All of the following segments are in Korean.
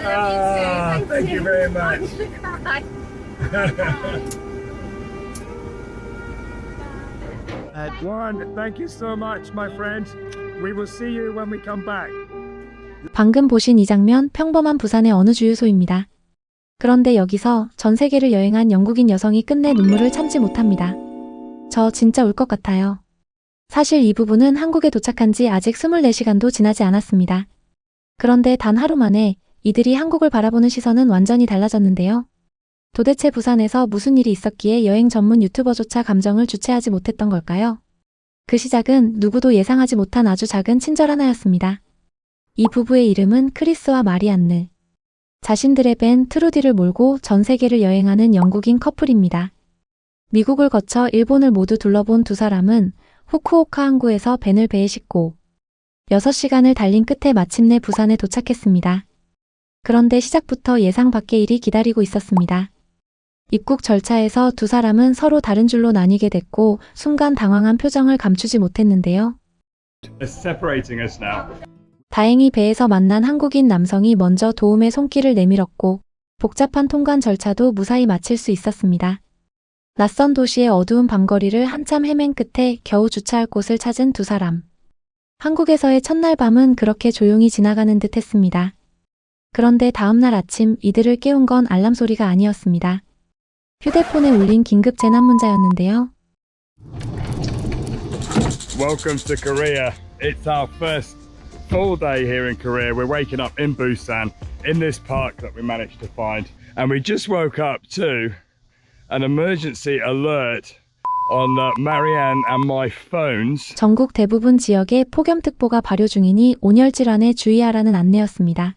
Thank you very much. Warren, thank you so much, my friend. We will see you when we come back. 방금 보신 이 장면 평범한 부산의 어느 주유소입니다. 그런데 여기서 전 세계를 여행한 영국인 여성이 끝내 눈물을 참지 못합니다. 저 진짜 울 것 같아요. 사실 이 부부는 한국에 도착한 지 아직 24시간도 지나지 않았습니다. 그런데 단 하루 만에 이들이 한국을 바라보는 시선은 완전히 달라졌는데요. 도대체 부산에서 무슨 일이 있었기에 여행 전문 유튜버조차 감정을 주체하지 못했던 걸까요? 그 시작은 누구도 예상하지 못한 아주 작은 친절 하나였습니다. 이 부부의 이름은 크리스와 마리안느. 자신들의 밴 트루디를 몰고 전 세계를 여행하는 영국인 커플입니다. 미국을 거쳐 일본을 모두 둘러본 두 사람은 후쿠오카 항구에서 밴을 배에 싣고 6시간을 달린 끝에 마침내 부산에 도착했습니다. 그런데 시작부터 예상 밖의 일이 기다리고 있었습니다. 입국 절차에서 두 사람은 서로 다른 줄로 나뉘게 됐고 순간 당황한 표정을 감추지 못했는데요. It's separating us now. 다행히 배에서 만난 한국인 남성이 먼저 도움의 손길을 내밀었고 복잡한 통관 절차도 무사히 마칠 수 있었습니다. 낯선 도시의 어두운 밤거리를 한참 헤맨 끝에 겨우 주차할 곳을 찾은 두 사람. 한국에서의 첫날 밤은 그렇게 조용히 지나가는 듯 했습니다. 그런데 다음날 아침 이들을 깨운 건 알람 소리가 아니었습니다. 휴대폰에 울린 긴급 재난 문자였는데요. Welcome to Korea. It's our first full day here in Korea. We're waking up in Busan, in this park that we managed to find. And we just woke up to an emergency alert on Marianne and my phones. 전국 대부분 지역에 폭염특보가 발효 중이니 온열 질환에 주의하라는 안내였습니다.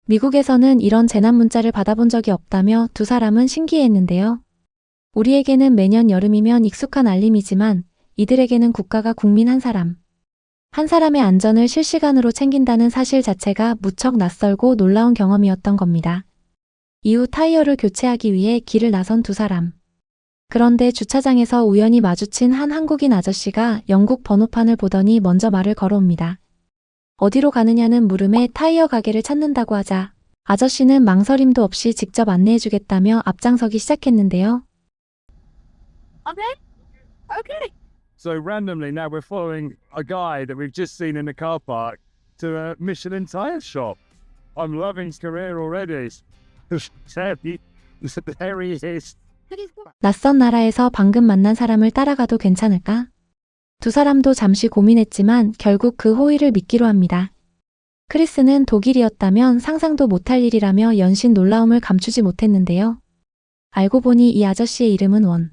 미국에서는 이런 재난 문자를 받아본 적이 없다며 두 사람은 신기해했는데요. 우리에게는 매년 여름이면 익숙한 알림이지만 이들에게는 국가가 국민 한 사람의 안전을 실시간으로 챙긴다는 사실 자체가 무척 낯설고 놀라운 경험이었던 겁니다. 이후 타이어를 교체하기 위해 길을 나선 두 사람. 그런데 주차장에서 우연히 마주친 한 한국인 아저씨가 영국 번호판을 보더니 먼저 말을 걸어옵니다. 어디로 가느냐는 물음에 타이어 가게를 찾는다고 하자 아저씨는 망설임도 없이 직접 안내해주겠다며 앞장서기 시작했는데요. Okay. So randomly now we're following a guy that we've just seen in the car park to a Michelin tire shop. I'm loving Korea already. There he is. 낯선 나라에서 방금 만난 사람을 따라가도 괜찮을까? 두 사람도 잠시 고민했지만 결국 그 호의를 믿기로 합니다. 크리스는 독일이었다면 상상도 못할 일이라며 연신 놀라움을 감추지 못했는데요. 알고 보니 이 아저씨의 이름은 원.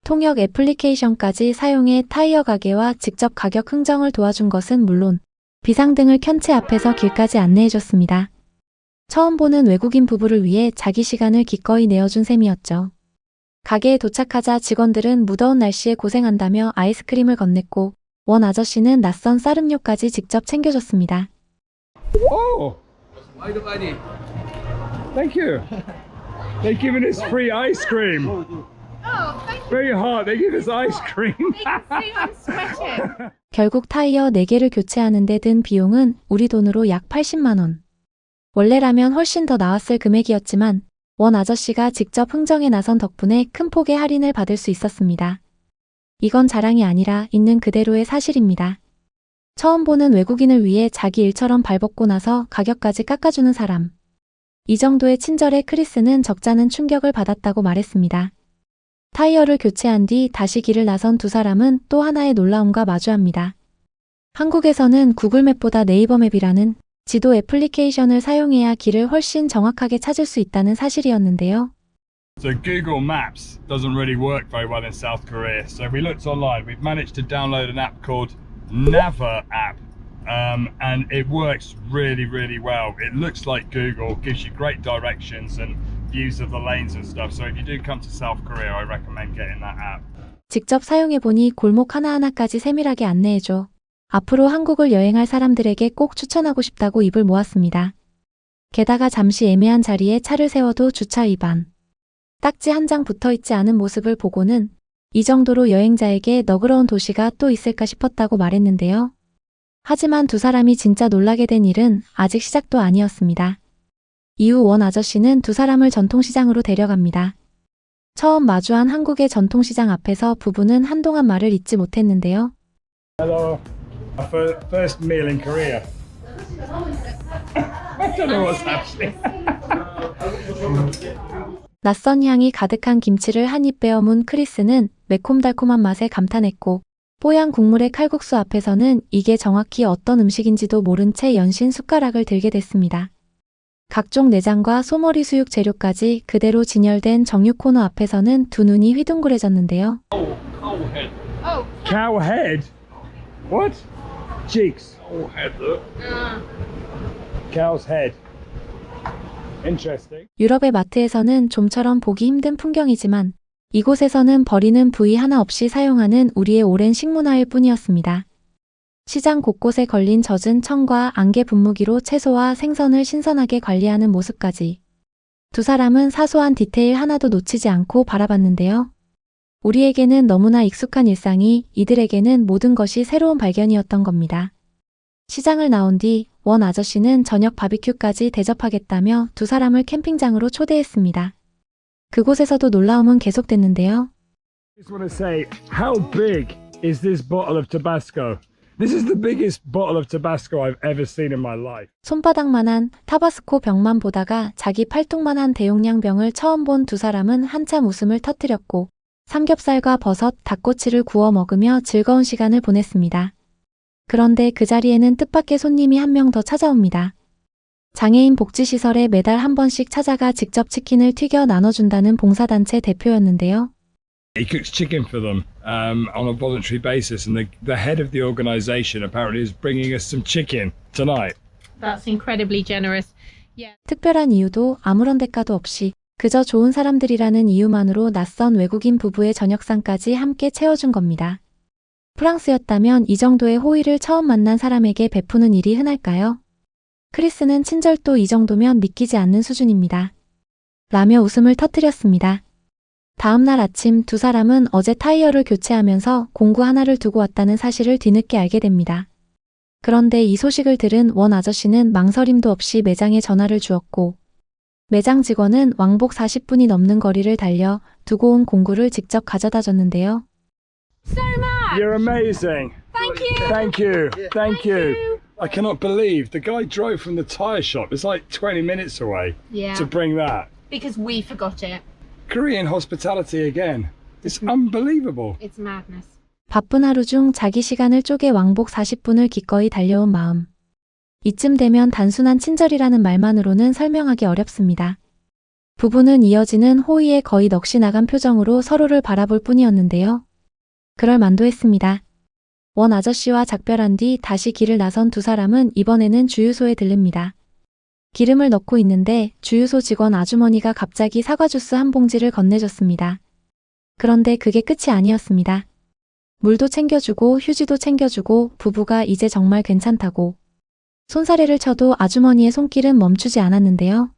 통역 애플리케이션까지 사용해 타이어 가게와 직접 가격 흥정을 도와준 것은 물론 비상등을 켠 채 앞에서 길까지 안내해줬습니다. 처음 보는 외국인 부부를 위해 자기 시간을 기꺼이 내어준 셈이었죠. 가게에 도착하자 직원들은 무더운 날씨에 고생한다며 아이스크림을 건넸고 원 아저씨는 낯선 쌀음료까지 직접 챙겨줬습니다. Oh, thank you. They've given us free ice cream. Oh, thank you. Very hot. They give us ice cream. You can see I'm sweating. 결국 타이어 4개를 교체하는 데 든 비용은 우리 돈으로 약 80만 원. 원래라면 훨씬 더 나왔을 금액이었지만 원 아저씨가 직접 흥정에 나선 덕분에 큰 폭의 할인을 받을 수 있었습니다. 이건 자랑이 아니라 있는 그대로의 사실입니다. 처음 보는 외국인을 위해 자기 일처럼 발벗고 나서 가격까지 깎아주는 사람. 이 정도의 친절에 크리스는 적잖은 충격을 받았다고 말했습니다. 타이어를 교체한 뒤 다시 길을 나선 두 사람은 또 하나의 놀라움과 마주합니다. 한국에서는 구글맵보다 네이버맵이라는 지도 애플리케이션을 사용해야 길을 훨씬 정확하게 찾을 수 있다는 사실이었는데요. So Google Maps doesn't really work very well in South Korea. So we looked online. We've managed to download an app called Naver app. And it works really, really well. It looks like Google, gives you great directions and views of the lanes and stuff. So if you do come to South Korea, I recommend getting that app. 직접 사용해보니 골목 하나하나까지 세밀하게 안내해줘. 앞으로 한국을 여행할 사람들에게 꼭 추천하고 싶다고 입을 모았습니다. 게다가 잠시 애매한 자리에 차를 세워도 주차 위반. 딱지 한 장 붙어있지 않은 모습을 보고는 이 정도로 여행자에게 너그러운 도시가 또 있을까 싶었다고 말했는데요. 하지만 두 사람이 진짜 놀라게 된 일은 아직 시작도 아니었습니다. 이후 원 아저씨는 두 사람을 전통시장으로 데려갑니다. 처음 마주한 한국의 전통시장 앞에서 부부는 한동안 말을 잇지 못했는데요. Hello. Our first meal in Korea. I don't know what's happening. 낯선 향이 가득한 김치를 한 입 베어 문 크리스는 매콤달콤한 맛에 감탄했고, 뽀얀 국물의 칼국수 앞에서는 이게 정확히 어떤 음식인지도 모른 채 연신 숟가락을 들게 됐습니다. 각종 내장과 소머리 수육 재료까지 그대로 진열된 정육 코너 앞에서는 두 눈이 휘둥그레졌는데요. Oh, Cow head? What? Cheeks. Oh, head, look. Cow's head. Interesting. 유럽의 마트에서는 좀처럼 보기 힘든 풍경이지만 이곳에서는 버리는 부위 하나 없이 사용하는 우리의 오랜 식문화일 뿐이었습니다. 시장 곳곳에 걸린 젖은 청과 안개 분무기로 채소와 생선을 신선하게 관리하는 모습까지 두 사람은 사소한 디테일 하나도 놓치지 않고 바라봤는데요. 우리에게는 너무나 익숙한 일상이 이들에게는 모든 것이 새로운 발견이었던 겁니다. 시장을 나온 뒤 원 아저씨는 저녁 바비큐까지 대접하겠다며 두 사람을 캠핑장으로 초대했습니다. 그곳에서도 놀라움은 계속됐는데요. I just want to say, how big is this bottle of Tabasco? This is the biggest bottle of Tabasco I've ever seen in my life. 손바닥만한 타바스코 병만 보다가 자기 팔뚝만한 대용량 병을 처음 본 두 사람은 한참 웃음을 터뜨렸고 삼겹살과 버섯, 닭꼬치를 구워 먹으며 즐거운 시간을 보냈습니다. 그런데 그 자리에는 뜻밖의 손님이 한 명 더 찾아옵니다. 장애인 복지시설에 매달 한 번씩 찾아가 직접 치킨을 튀겨 나눠준다는 봉사단체 대표였는데요. He cooks chicken for them on a voluntary basis, and the head of the organization apparently is bringing us some chicken tonight. That's incredibly generous. Yeah. 특별한 이유도 아무런 대가도 없이 그저 좋은 사람들이라는 이유만으로 낯선 외국인 부부의 저녁상까지 함께 채워준 겁니다. 프랑스였다면 이 정도의 호의를 처음 만난 사람에게 베푸는 일이 흔할까요? 크리스는 친절도 이 정도면 믿기지 않는 수준입니다. 라며 웃음을 터뜨렸습니다. 다음 날 아침 두 사람은 어제 타이어를 교체하면서 공구 하나를 두고 왔다는 사실을 뒤늦게 알게 됩니다. 그런데 이 소식을 들은 원 아저씨는 망설임도 없이 매장에 전화를 주었고 매장 직원은 왕복 40분이 넘는 거리를 달려 두고 온 공구를 직접 가져다 줬는데요. So much. You're amazing. Thank you. Thank you. Thank you. I cannot believe the guy drove from the tyre shop. It's like 20 minutes away Yeah. to bring that. Because we forgot it. Korean hospitality again. It's unbelievable. It's madness. 바쁜 하루 중 자기 시간을 쪼개 왕복 40분을 기꺼이 달려온 마음. 이쯤 되면 단순한 친절이라는 말만으로는 설명하기 어렵습니다. 부부는 이어지는 호의에 거의 넋이 나간 표정으로 서로를 바라볼 뿐이었는데요. 그럴 만도 했습니다. 원 아저씨와 작별한 뒤 다시 길을 나선 두 사람은 이번에는 주유소에 들릅니다. 기름을 넣고 있는데 주유소 직원 아주머니가 갑자기 사과 주스 한 봉지를 건네줬습니다. 그런데 그게 끝이 아니었습니다. 물도 챙겨주고 휴지도 챙겨주고 부부가 이제 정말 괜찮다고 손사래를 쳐도 아주머니의 손길은 멈추지 않았는데요.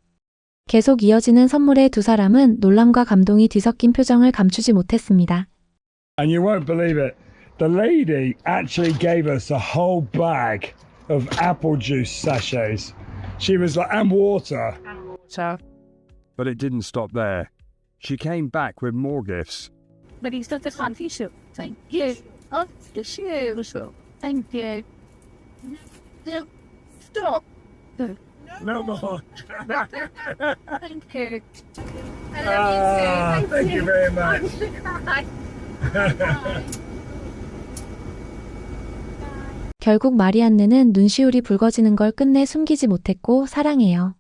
계속 이어지는 선물에 두 사람은 놀람과 감동이 뒤섞인 표정을 감추지 못했습니다. And you won't believe it. The lady actually gave us a whole bag of apple juice sachets. She was like, and water. But it didn't stop there. She came back with more gifts. But he's got the fancy shoe. Thank you. Oh, the shoe. Thank you. No, stop. No more. Thank you. I love you too. Thank you very much. 결국 마리안느는 눈시울이 붉어지는 걸 끝내 숨기지 못했고 사랑해요.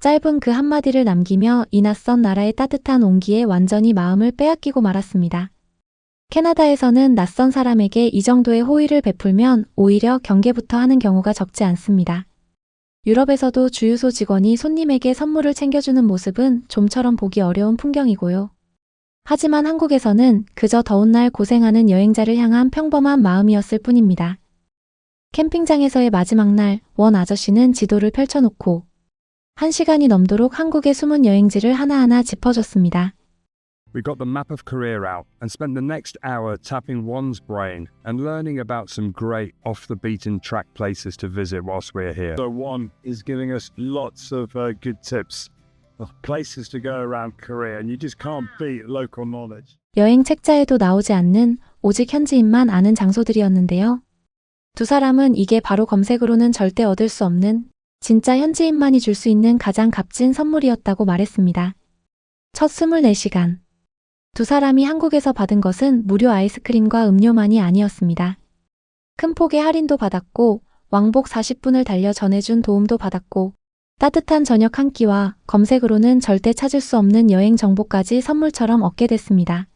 짧은 그 한마디를 남기며 이 낯선 나라의 따뜻한 온기에 완전히 마음을 빼앗기고 말았습니다. 캐나다에서는 낯선 사람에게 이 정도의 호의를 베풀면 오히려 경계부터 하는 경우가 적지 않습니다. 유럽에서도 주유소 직원이 손님에게 선물을 챙겨주는 모습은 좀처럼 보기 어려운 풍경이고요. 하지만 한국에서는 그저 더운 날 고생하는 여행자를 향한 평범한 마음이었을 뿐입니다. 캠핑장에서의 마지막 날, 원 아저씨는 지도를 펼쳐놓고 1시간이 넘도록 한국의 숨은 여행지를 하나하나 짚어줬습니다. We got the map of Korea out and spent the next hour tapping one's brain and learning about some great off-the-beaten-track places to visit whilst we're here. So one is giving us lots of good tips of places to go around Korea, and you just can't beat local knowledge. 여행 책자에도 나오지 않는 오직 현지인만 아는 장소들이었는데요. 두 사람은 이게 바로 검색으로는 절대 얻을 수 없는 진짜 현지인만이 줄 수 있는 가장 값진 선물이었다고 말했습니다. 첫 24시간. 두 사람이 한국에서 받은 것은 무료 아이스크림과 음료만이 아니었습니다. 큰 폭의 할인도 받았고 왕복 40분을 달려 전해준 도움도 받았고 따뜻한 저녁 한 끼와 검색으로는 절대 찾을 수 없는 여행 정보까지 선물처럼 얻게 됐습니다.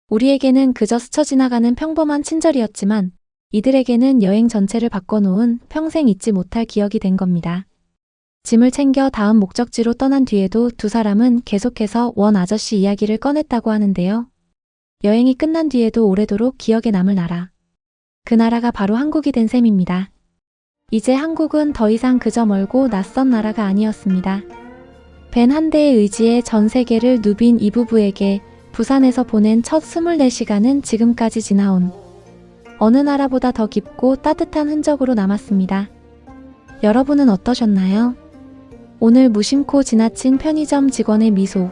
우리에게는 그저 스쳐 지나가는 평범한 친절이었지만 이들에게는 여행 전체를 바꿔놓은 평생 잊지 못할 기억이 된 겁니다. 짐을 챙겨 다음 목적지로 떠난 뒤에도 두 사람은 계속해서 원 아저씨 이야기를 꺼냈다고 하는데요. 여행이 끝난 뒤에도 오래도록 기억에 남을 나라. 그 나라가 바로 한국이 된 셈입니다. 이제 한국은 더 이상 그저 멀고 낯선 나라가 아니었습니다. 벤 한 대의 의지에 전 세계를 누빈 이 부부에게 부산에서 보낸 첫 24시간은 지금까지 지나온 어느 나라보다 더 깊고 따뜻한 흔적으로 남았습니다. 여러분은 어떠셨나요? 오늘 무심코 지나친 편의점 직원의 미소,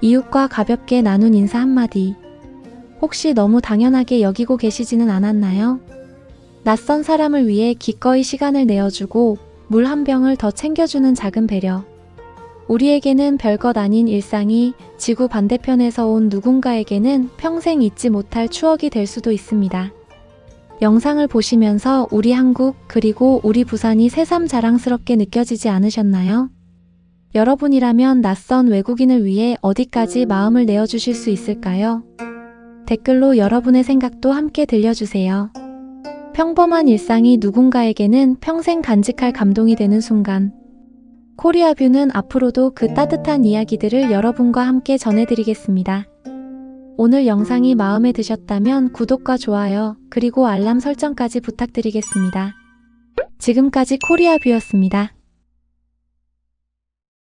이웃과 가볍게 나눈 인사 한마디, 혹시 너무 당연하게 여기고 계시지는 않았나요? 낯선 사람을 위해 기꺼이 시간을 내어주고 물 한 병을 더 챙겨주는 작은 배려. 우리에게는 별것 아닌 일상이 지구 반대편에서 온 누군가에게는 평생 잊지 못할 추억이 될 수도 있습니다. 영상을 보시면서 우리 한국 그리고 우리 부산이 새삼 자랑스럽게 느껴지지 않으셨나요? 여러분이라면 낯선 외국인을 위해 어디까지 마음을 내어주실 수 있을까요? 댓글로 여러분의 생각도 함께 들려주세요. 평범한 일상이 누군가에게는 평생 간직할 감동이 되는 순간. 코리아뷰는 앞으로도 그 따뜻한 이야기들을 여러분과 함께 전해드리겠습니다. 오늘 영상이 마음에 드셨다면 구독과 좋아요, 그리고 알람 설정까지 부탁드리겠습니다. 지금까지 코리아뷰였습니다.